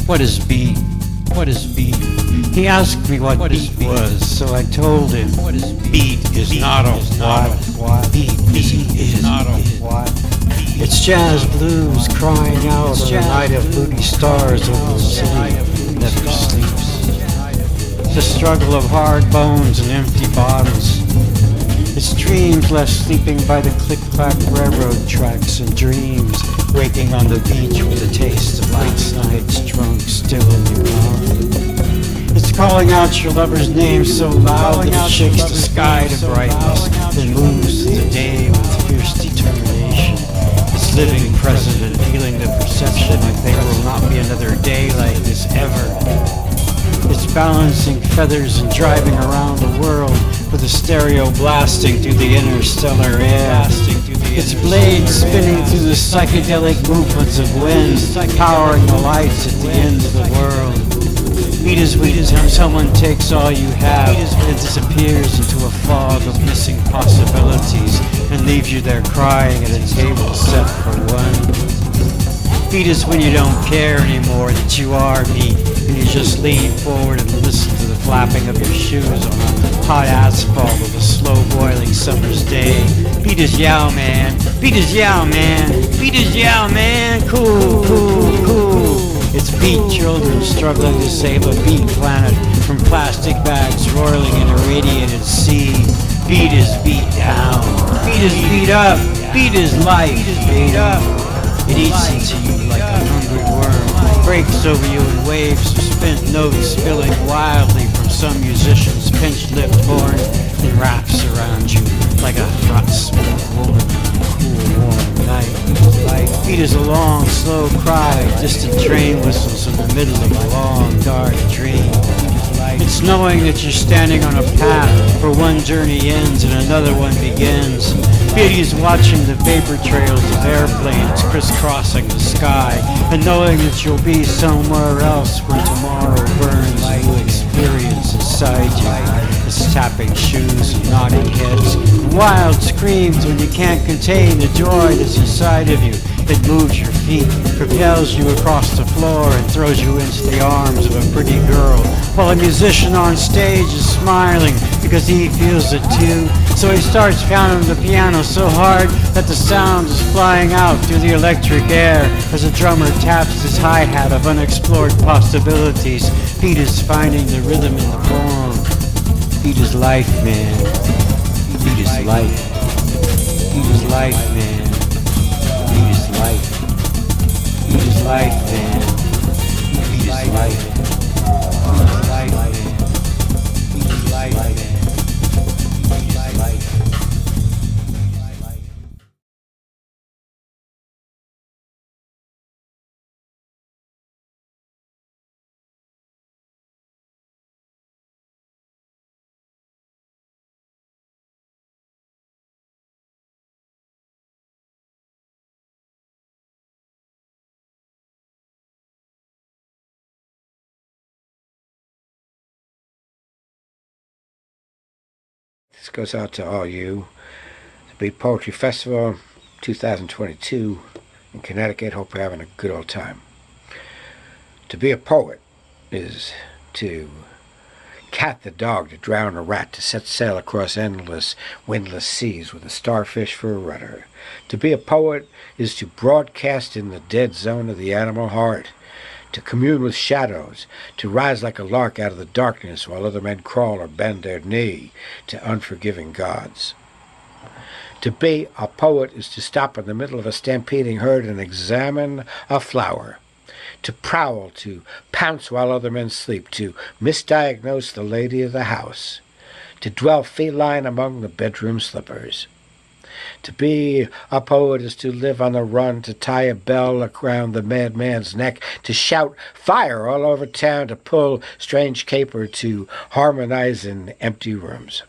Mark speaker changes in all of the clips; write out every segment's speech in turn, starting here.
Speaker 1: What is beat? What is beat? He asked me what beat was, so I told him, beat is not a what? Beat is not a what? It's jazz blues crying out on a night of moody stars over the city never sleeps. It's a struggle of hard bones and empty bottles. It's dreams left sleeping by the click-clack railroad tracks and dreams waking on the beach with the taste of last night's drunk still in your mouth. It's calling out your lover's name so loud that it shakes the sky to brightness, then moves through the day with fierce determination. It's living present and feeling the perception that there will not be another day like this ever. It's balancing feathers and driving around the world with a stereo blasting through the interstellar air. Its blades spinning through the psychedelic movements of wind, powering the lights at the end of the world. Beat is when someone takes all you have and disappears into a fog of missing possibilities and leaves you there crying at a table set for one. Beat is when you don't care anymore that you are beat, and you just lean forward and listen to the flapping of your shoes on the hot asphalt of a slow-boiling summer's day. Beat is yow, man. Beat is yow, man. Beat is yow, man. Cool, cool, cool. It's beat children struggling to save a beat planet from plastic bags roiling in a radiated sea. Beat is beat down. Beat is beat up. Beat is life. Beat up. It eats into you like a hungry worm, breaks over you in waves of spent notes spilling wildly from some musician's pinched-lipped horn and wraps around you like a hot-smoke woman on a cool, warm night. Beat is a long, slow cry of distant train whistles in the middle of a long, dark dream. It's knowing that you're standing on a path where one journey ends and another one begins. Beat is watching the vapor trails of airplanes crisscrossing the sky and knowing that you'll be somewhere else when tomorrow burns a new experience inside you. It's tapping shoes and nodding heads, and wild screams when you can't contain the joy that's inside of you. It moves your feet, propels you across the floor, and throws you into the arms of a pretty girl, while a musician on stage is smiling because he feels it too. So he starts pounding the piano so hard that the sound is flying out through the electric air as a drummer taps his hi-hat of unexplored possibilities. Beat is finding the rhythm in the poem. Beat is life, man. Beat is life. Beat is life, man. Beat is life. Beat is life, man. Beat is life. Beat is life, man. Beat is life, man. Beat is life.
Speaker 2: This goes out to all you. The Beat Poetry Festival 2022 in Connecticut. Hope you're having a good old time. To be a poet is to cat the dog, to drown a rat, to set sail across endless, windless seas with a starfish for a rudder. To be a poet is to broadcast in the dead zone of the animal heart, to commune with shadows, to rise like a lark out of the darkness while other men crawl or bend their knee to unforgiving gods. To be a poet is to stop in the middle of a stampeding herd and examine a flower, to prowl, to pounce while other men sleep, to misdiagnose the lady of the house, to dwell feline among the bedroom slippers. To be a poet is to live on the run, to tie a bell around the madman's neck, to shout fire all over town, to pull strange caper, to harmonize in empty rooms.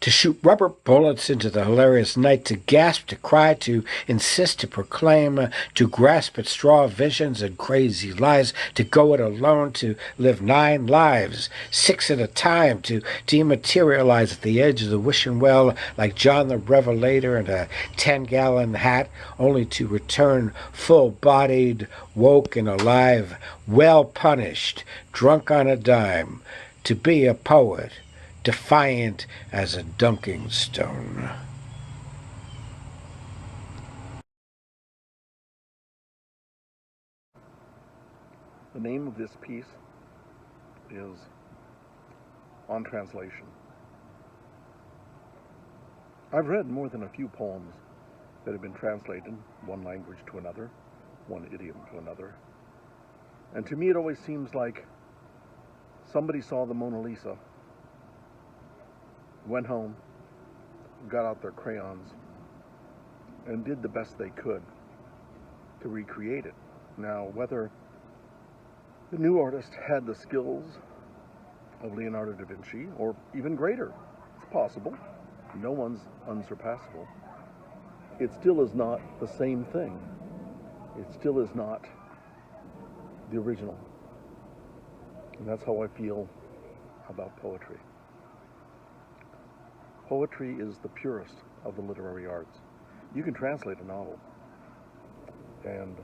Speaker 2: to shoot rubber bullets into the hilarious night, to gasp, to cry, to insist, to proclaim, to grasp at straw visions and crazy lies, to go it alone, to live 9 lives, 6 at a time, to dematerialize at the edge of the wishing well like John the Revelator in a 10-gallon hat, only to return full-bodied, woke and alive, well punished, drunk on a dime, to be a poet, defiant as a dunking stone.
Speaker 3: The name of this piece is On Translation. I've read more than a few poems that have been translated one language to another, one idiom to another. And to me it always seems like somebody saw the Mona Lisa, went home, got out their crayons, and did the best they could to recreate it. Now, whether the new artist had the skills of Leonardo da Vinci, or even greater, it's possible. No one's unsurpassable. It still is not the same thing. It still is not the original. And that's how I feel about poetry. Poetry is the purest of the literary arts. You can translate a novel, and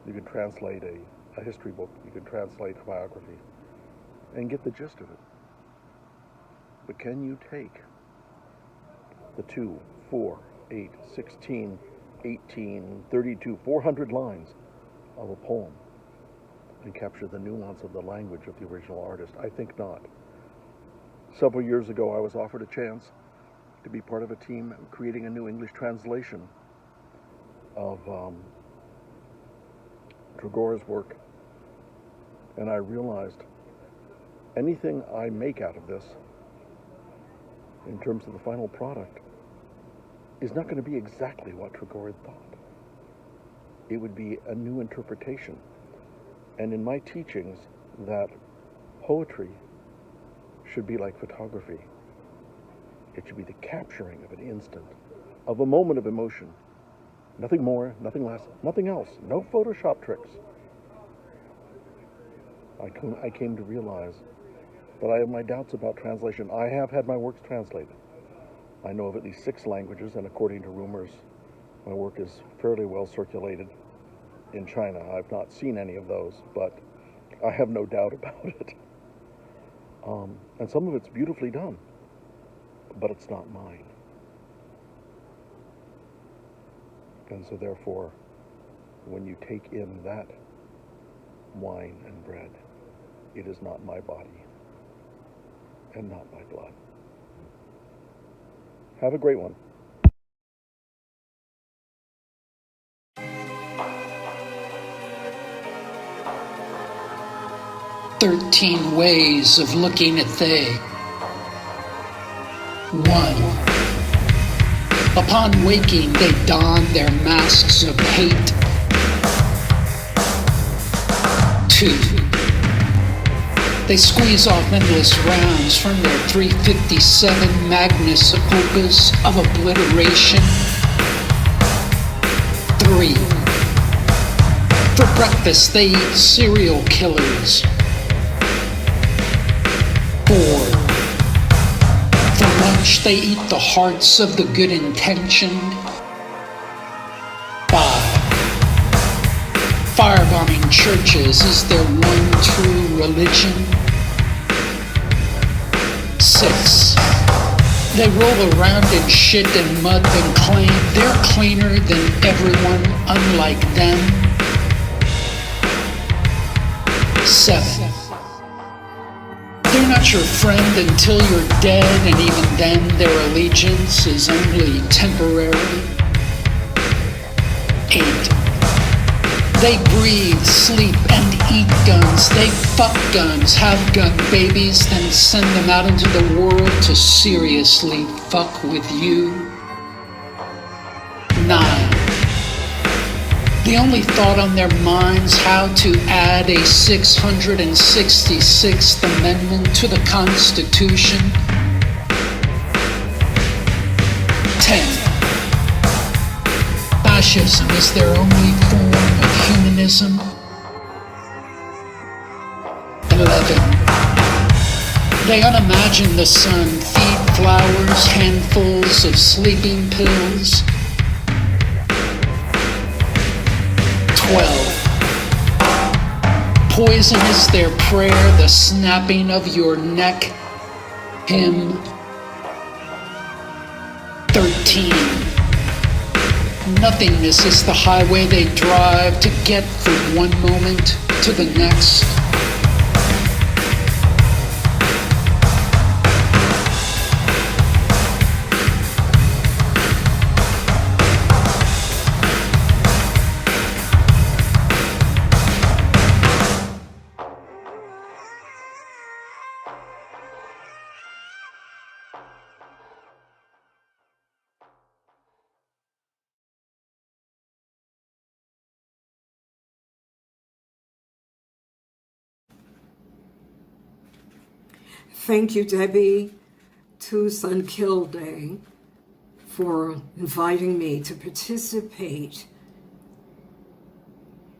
Speaker 3: you can translate a history book, you can translate a biography, and get the gist of it. But can you take the 2, 4, 8, 16, 18, 32, 400 lines of a poem and capture the nuance of the language of the original artist? I think not. Several years ago, I was offered a chance to be part of a team creating a new English translation of Tagore's work, and I realized anything I make out of this in terms of the final product is not going to be exactly what Tagore thought. It would be a new interpretation. And in my teachings, that poetry should be like photography. It should be the capturing of an instant, of a moment of emotion. Nothing more, nothing less, nothing else. No Photoshop tricks. I came to realize that I have my doubts about translation. I have had my works translated. I know of at least 6 languages, and according to rumors, my work is fairly well circulated in China. I've not seen any of those, but I have no doubt about it. And some of it's beautifully done, but it's not mine. And so therefore, when you take in that wine and bread, it is not my body and not my blood. Have a great one.
Speaker 4: "13 ways of looking at they." 1. Upon waking, they don their masks of hate. 2. They squeeze off endless rounds from their 357 magnus opus of obliteration. 3. For breakfast, they eat serial killers. 4. For lunch, they eat the hearts of the good intentioned. 5. Firebombing churches is their one true religion. 6. They roll around in shit and mud and claim they're cleaner than everyone unlike them. 7. They're not your friend until you're dead, and even then their allegiance is only temporary. 8. They breathe, sleep, and eat guns. They fuck guns, have gun babies, then send them out into the world to seriously fuck with you. 9. The only thought on their minds how to add a 666th Amendment to the Constitution. 10. Fascism is their only form of humanism. 11. They unimagine the sun, feed flowers, handfuls of sleeping pills. 12. Poison is their prayer, the snapping of your neck. Hymn. 13. Nothingness is the highway they drive to get from one moment to the next.
Speaker 5: Thank you, Debbie, to Sunkill Day, for inviting me to participate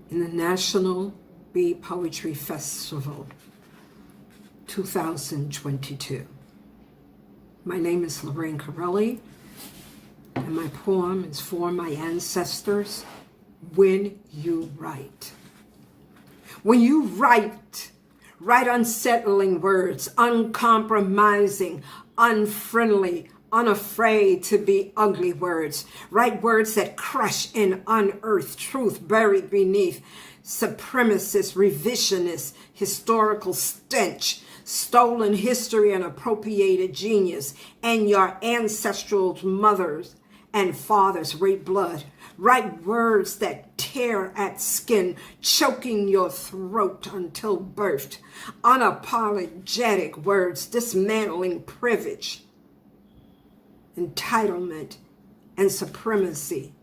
Speaker 5: in the National Bee Poetry Festival 2022. My name is Lorraine Currelley, and my poem is for my ancestors, When You Write. When you write unsettling words, uncompromising, unfriendly, unafraid to be ugly words. Write words that crush and unearth truth buried beneath supremacist, revisionist, historical stench, stolen history and appropriated genius, and your ancestral mothers and fathers rape blood. Write words that tear at skin, choking your throat until birthed. Unapologetic words dismantling privilege, entitlement, and supremacy.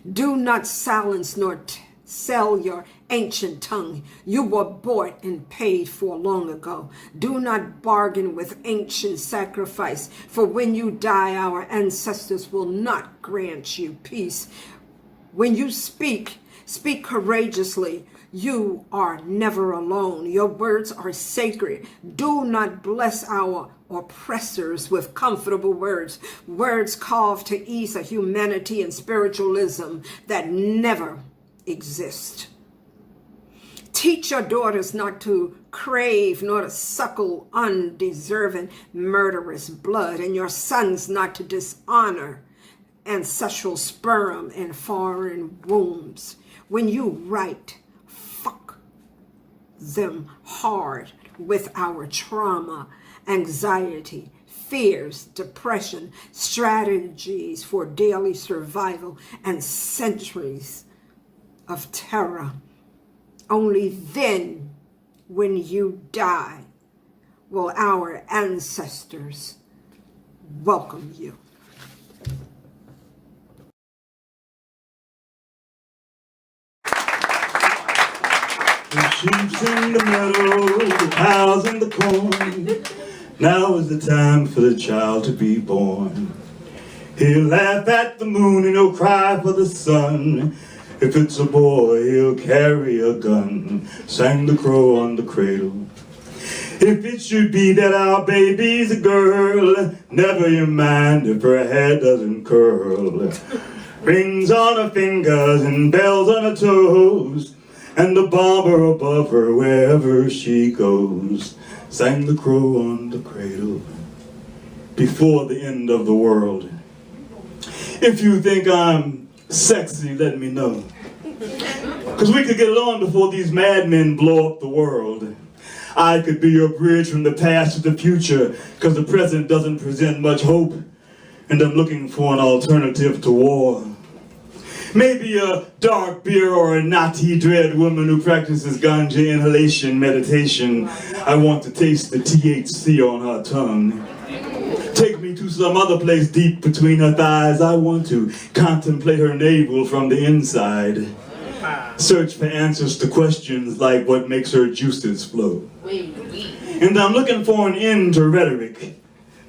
Speaker 5: Do not silence nor sell your ancient tongue. You were bought and paid for long ago. Do not bargain with ancient sacrifice, for when you die, our ancestors will not grant you peace. When you speak, speak courageously. You are never alone. Your words are sacred. Do not bless our oppressors with comfortable words, words carved to ease a humanity and spiritualism that never exist. Teach your daughters not to crave nor to suckle undeserving murderous blood, and your sons not to dishonor ancestral sperm and foreign wombs. When you write, fuck them hard with our trauma, anxiety, fears, depression, strategies for daily survival, and centuries of terror. Only then, when you die, will our ancestors welcome you.
Speaker 6: The sheep's in the meadow, the cows in the corn. Now is the time for the child to be born. He'll laugh at the moon and he'll cry for the sun. If it's a boy, he'll carry a gun, sang the crow on the cradle. If it should be that our baby's a girl, never you mind if her hair doesn't curl. Rings on her fingers and bells on her toes, and the bomber above her wherever she goes, sang the crow on the cradle. Before the end of the world. If you think I'm sexy, let me know. Because we could get along before these madmen blow up the world. I could be your bridge from the past to the future, because the present doesn't present much hope, and I'm looking for an alternative to war. Maybe a dark beer or a Nati dread woman who practices ganja inhalation meditation. I want to taste the THC on her tongue. Take me to some other place deep between her thighs. I want to contemplate her navel from the inside. Search for answers to questions like what makes her juices flow. And I'm looking for an end to rhetoric.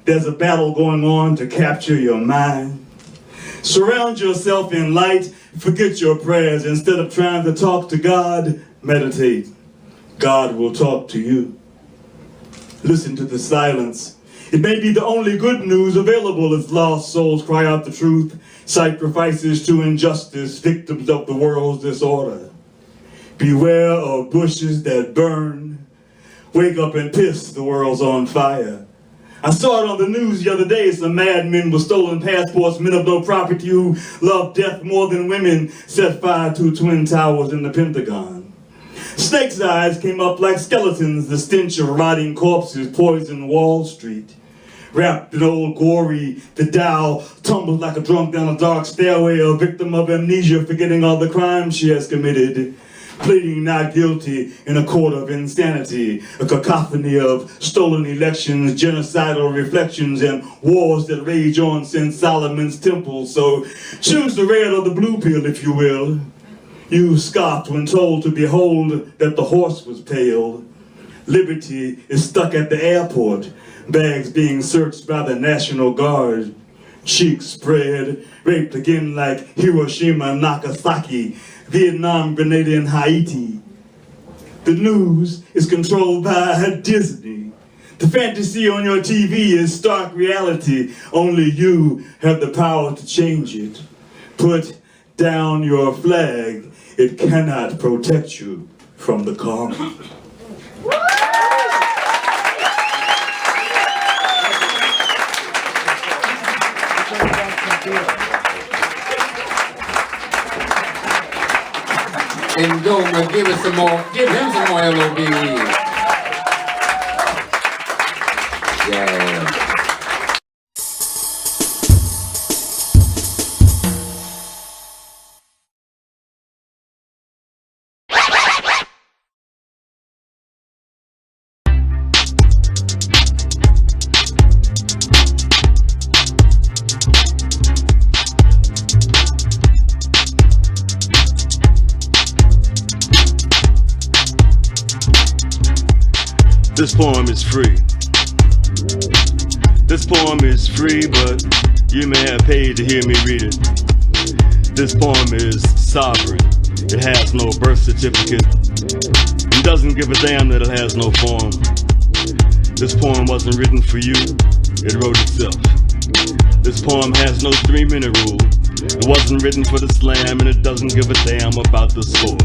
Speaker 6: there's a battle going on to capture your mind. Surround yourself in light, forget your prayers. Instead of trying to talk to God, meditate. God will talk to you. Listen to the silence. It may be the only good news available as lost souls cry out the truth, sacrifices to injustice, victims of the world's disorder. Beware of bushes that burn. Wake up and piss, the world's on fire. I saw it on the news the other day. Some madmen with stolen passports, men of no property who love death more than women, set fire to Twin Towers in the Pentagon. Snakes' eyes came up like skeletons. The stench of rotting corpses poisoned Wall Street. Wrapped in old glory, the Dow tumbles like a drunk down a dark stairway, a victim of amnesia, forgetting all the crimes she has committed. Pleading not guilty in a court of insanity, a cacophony of stolen elections, genocidal reflections, and wars that rage on since Solomon's temple. So choose the red or the blue pill, if you will. You scoffed when told to behold that the horse was pale. Liberty is stuck at the airport, bags being searched by the National Guard. Cheeks spread, raped again like Hiroshima and Nagasaki, Vietnam, Grenada, and Haiti. The news is controlled by Disney. The fantasy on your TV is stark reality. Only you have the power to change it. Put down your flag. It cannot protect you from the karma.
Speaker 7: Ngoma, give him some more LOB. Yeah.
Speaker 8: This poem is free. This poem is free, but you may have paid to hear me read it. This poem is sovereign. It has no birth certificate. It doesn't give a damn that it has no form. This poem wasn't written for you. It wrote itself. This poem has no 3-minute rule. It wasn't written for the slam, and it doesn't give a damn about the score.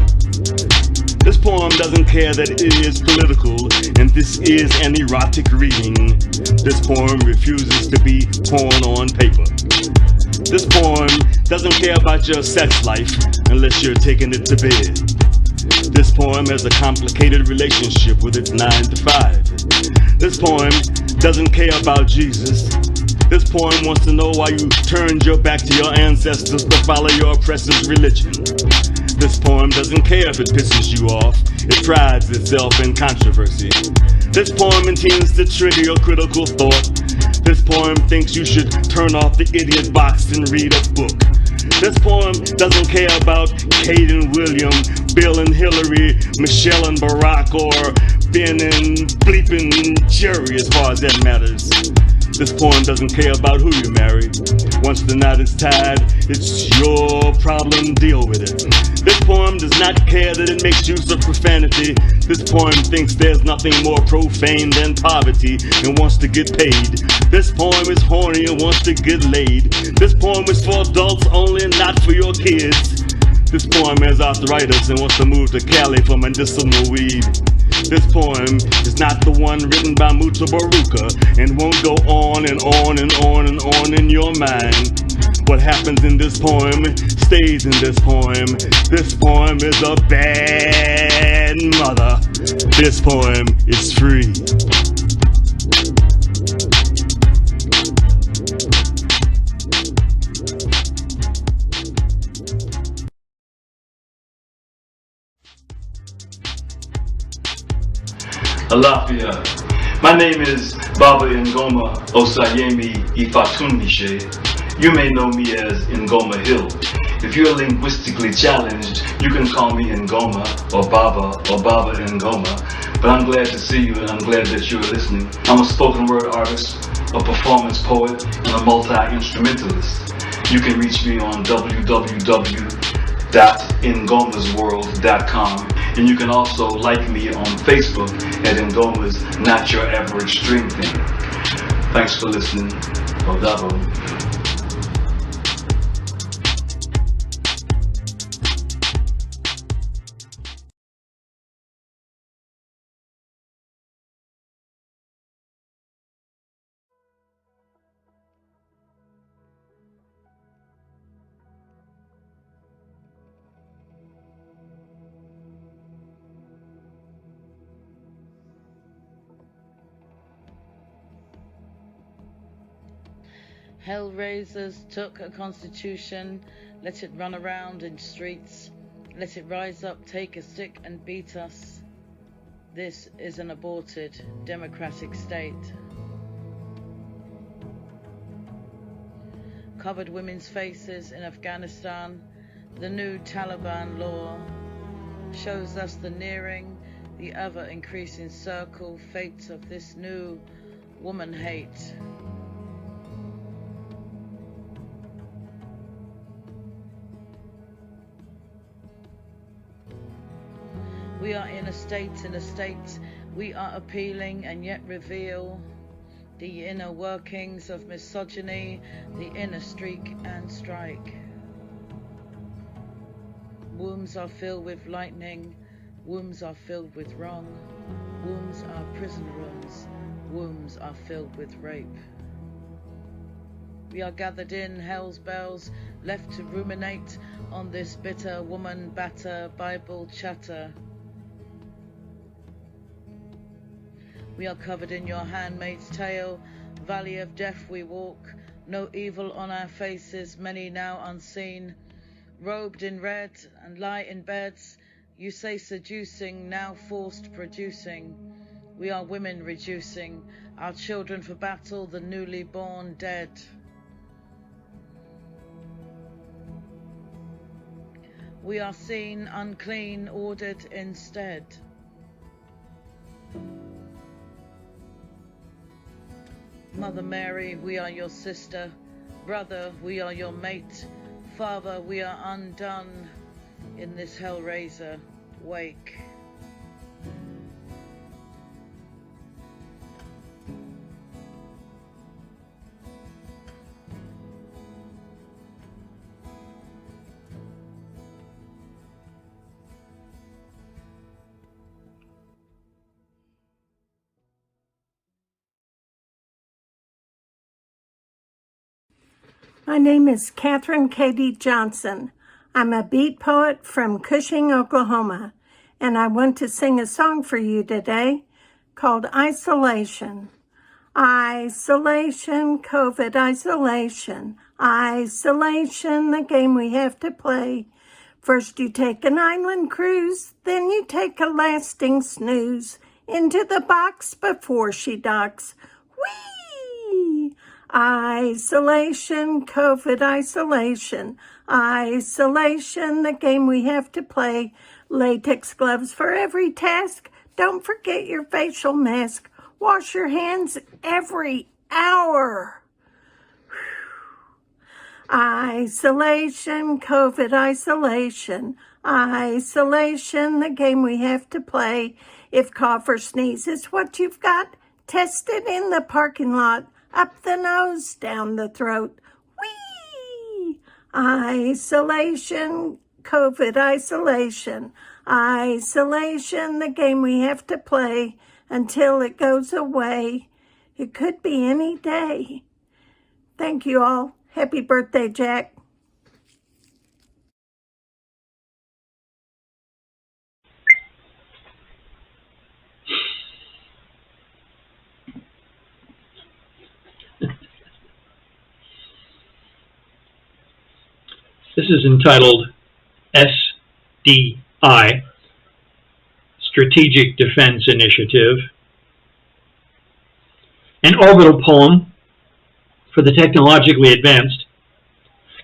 Speaker 8: This poem doesn't care that it is political, and this is an erotic reading. This poem refuses to be porn on paper. This poem doesn't care about your sex life unless you're taking it to bed. This poem has a complicated relationship with its 9 to 5. This poem doesn't care about Jesus. This poem wants to know why you turned your back to your ancestors to follow your oppressor's religion. This poem doesn't care if it pisses you off. It prides itself in controversy. This poem intends to trigger your critical thought. This poem thinks you should turn off the idiot box and read a book. This poem doesn't care about Kate and William, Bill and Hillary, Michelle and Barack, or Ben and bleeping Jerry as far as that matters. This poem doesn't care about who you marry. Once the knot is tied, it's your problem, deal with it. This poem does not care that it makes use of profanity. This poem thinks there's nothing more profane than poverty and wants to get paid. This poem is horny and wants to get laid. This poem is for adults only and not for your kids. This poem has arthritis and wants to move to Cali for medicinal weed. This poem is not the one written by Muta Baruka and won't go on and on and on and on in your mind. What happens in this poem stays in this poem. This poem is a bad mother. This poem is free.
Speaker 9: Alafia. My name is Baba Ngoma Osayemi Ifatunbishe. You may know me as Ngoma Hill. If you're linguistically challenged, you can call me Ngoma or Baba Ngoma. But I'm glad to see you and I'm glad that you're listening. I'm a spoken word artist, a performance poet, and a multi-instrumentalist. You can reach me on www.ingomasworld.com, and you can also like me on Facebook at Ngoma's Not Your Average String Thing. Thanks for listening. Odabo.
Speaker 10: Hellraisers took a constitution, let it run around in streets, let it rise up, take a stick and beat us. This is an aborted democratic state. Covered women's faces in Afghanistan, the new Taliban law shows us the nearing, the ever increasing circle, fates of this new woman hate. We are in a state, we are appealing and yet reveal the inner workings of misogyny, the inner streak and strike. Wombs are filled with lightning, wombs are filled with wrong, wombs are prison rooms, wombs are filled with rape. We are gathered in hell's bells, left to ruminate on this bitter woman batter Bible chatter. We are covered in your handmaid's tale, valley of death we walk, no evil on our faces, many now unseen, robed in red and lie in beds, you say seducing, now forced producing. We are women reducing, our children for battle, the newly born dead. We are seen unclean, ordered instead. Mother Mary, we are your sister. Brother, we are your mate. Father, we are undone in this Hellraiser wake.
Speaker 11: My name is Katherine Katey Johnson. I'm a beat poet from Cushing, Oklahoma, and I want to sing a song for you today called Isolation. Isolation, COVID isolation, isolation, the game we have to play. First you take an island cruise, then you take a lasting snooze into the box before she docks. Whee! Isolation, COVID isolation, isolation, the game we have to play. Latex gloves for every task. Don't forget your facial mask. Wash your hands every hour. Isolation, COVID isolation, isolation, the game we have to play. If cough or sneeze is what you've got, test it in the parking lot. Up the nose, down the throat. Whee! Isolation, COVID isolation, isolation, the game we have to play until it goes away. It could be any day. Thank you all. Happy birthday, Jack.
Speaker 12: This is entitled SDI, Strategic Defense Initiative, an orbital poem for the technologically advanced.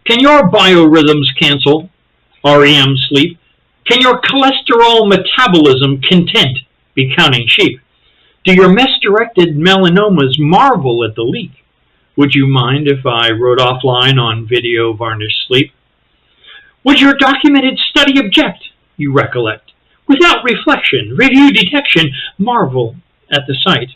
Speaker 12: Can your biorhythms cancel REM sleep? Can your cholesterol metabolism be counting sheep? Do your misdirected melanomas marvel at the leak? Would you mind if I wrote offline on video varnish sleep? Would your documented study object, you recollect? Without reflection, review detection, marvel at the sight.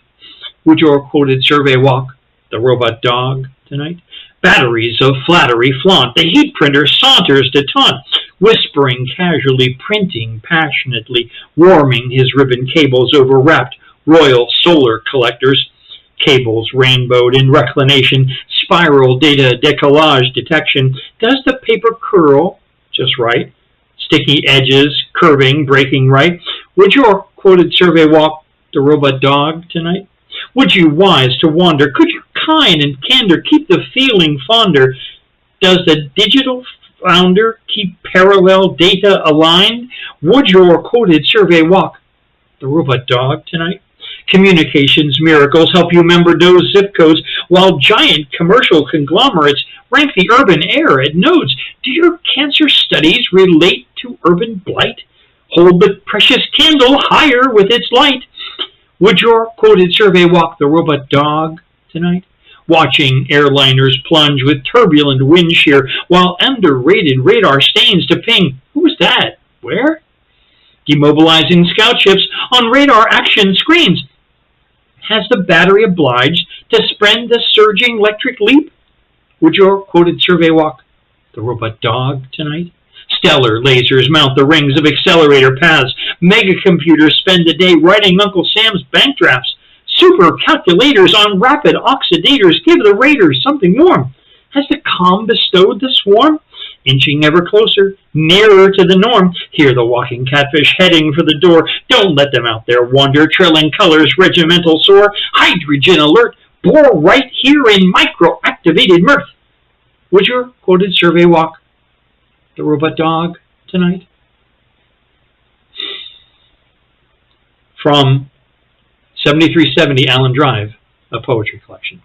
Speaker 12: Would your quoted survey walk the robot dog tonight? Batteries of flattery flaunt, the heat printer saunters to taunt, whispering casually, printing passionately, warming his ribbon cables over wrapped royal solar collectors. Cables rainbowed in reclination, spiral data decollage detection. Does the paper curl just right? Sticky edges, curving, breaking right. Would your quoted survey walk the robot dog tonight? Would you wise to wander? Could your kind and candor keep the feeling fonder? Does the digital founder keep parallel data aligned? Would your quoted survey walk the robot dog tonight? Communications miracles help you remember those zip codes, while giant commercial conglomerates rank the urban air at nodes. Do your cancer studies relate to urban blight? Hold the precious candle higher with its light. Would your quoted survey walk the robot dog tonight? Watching airliners plunge with turbulent wind shear, while underrated radar stains to ping. Who was that? Where? Demobilizing scout ships on radar action screens. Has the battery obliged to spread the surging electric leap? Would your quoted survey walk the robot dog tonight? Stellar lasers mount the rings of accelerator paths. Mega computers spend the day writing Uncle Sam's bank drafts. Super calculators on rapid oxidators give the raiders something warm. Has the calm bestowed the swarm? Inching ever closer, nearer to the norm. Hear the walking catfish heading for the door. Don't let them out there wander, trilling colors, regimental soar. Hydrogen alert, bore right here in micro-activated mirth. Would your quoted survey walk the robot dog tonight? From 7370 Allen Drive, a poetry collection.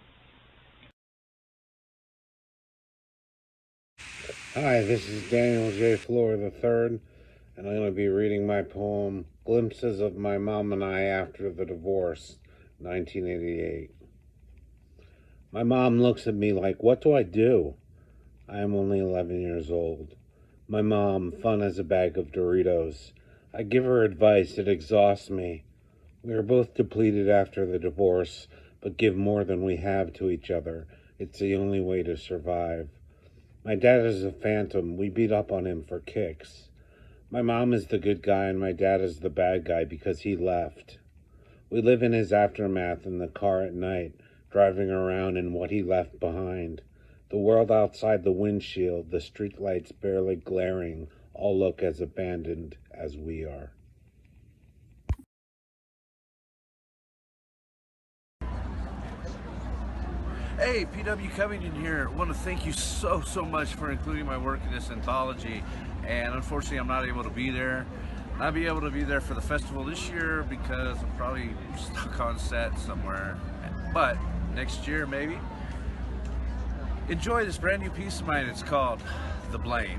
Speaker 2: Hi, this is Daniel J. Flore III, and I'm going to be reading my poem, Glimpses of My Mom and I After the Divorce, 1988. My mom looks at me like, what do I do? I am only 11 years old. My mom, fun as a bag of Doritos. I give her advice, it exhausts me. We are both depleted after the divorce, but give more than we have to each other. It's the only way to survive. My dad is a phantom. We beat up on him for kicks. My mom is the good guy and my dad is the bad guy because he left. We live in his aftermath in the car at night, driving around in what he left behind. The world outside the windshield, the streetlights barely glaring, all look as abandoned as we are.
Speaker 13: Hey, PW Covington here. I want to thank you so much for including my work in this anthology. And unfortunately, I'm not able to be there. I'll be able to be there for the festival this year because I'm probably stuck on set somewhere. But next year, maybe. Enjoy this brand new piece of mine. It's called The Blame.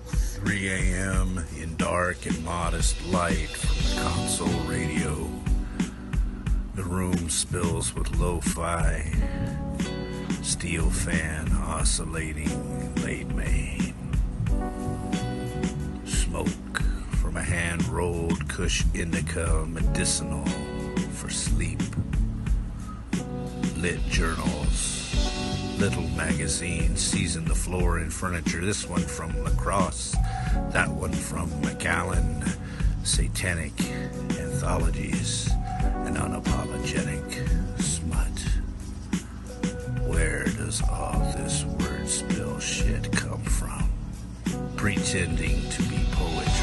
Speaker 14: 3 a.m. in dark and modest light from the console radio. The room spills with lo-fi, steel fan oscillating late May. Smoke from a hand-rolled Kush indica, medicinal for sleep. Lit journals, little magazines season the floor and furniture. This one from Lacrosse, that one from Macallan. Satanic anthologies and unapologetic smut. Where does all this word spill shit come from? Pretending to be poetry